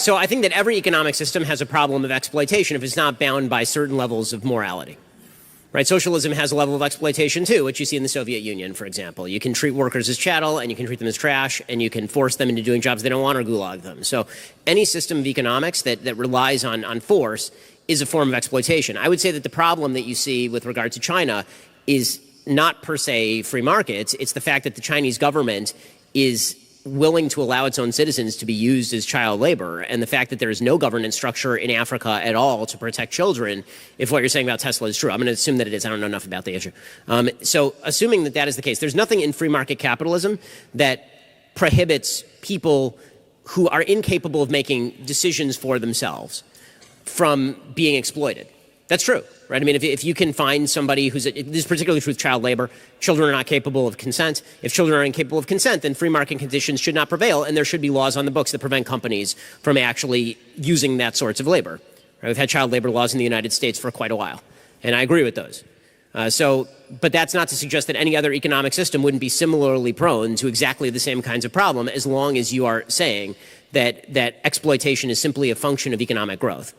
So I think that every economic system has a problem of exploitation if it's not bound by certain levels of morality. Right? Socialism has a level of exploitation too, which you see in the Soviet Union, for example. You can treat workers as chattel, and you can treat them as trash, and you can force them into doing jobs they don't want or gulag them. So any system of economics that relies on force is a form of exploitation. I would say that the problem that you see with regard to China is not per se free markets. It's the fact that the Chinese government is willing to allow its own citizens to be used as child labor, and the fact that there is no governance structure in Africa at all to protect children, if what you're saying about Tesla is true. I'm going to assume that it is. I don't know enough about the issue. So assuming that that is the case, there's nothing in free market capitalism that prohibits people who are incapable of making decisions for themselves from being exploited. That's true, right? I mean, if you can find somebody this is particularly true with child labor, children are not capable of consent. If children are incapable of consent, then free market conditions should not prevail, and there should be laws on the books that prevent companies from actually using that sorts of labor. Right? We've had child labor laws in the United States for quite a while, and I agree with those. But that's not to suggest that any other economic system wouldn't be similarly prone to exactly the same kinds of problem, as long as you are saying that exploitation is simply a function of economic growth.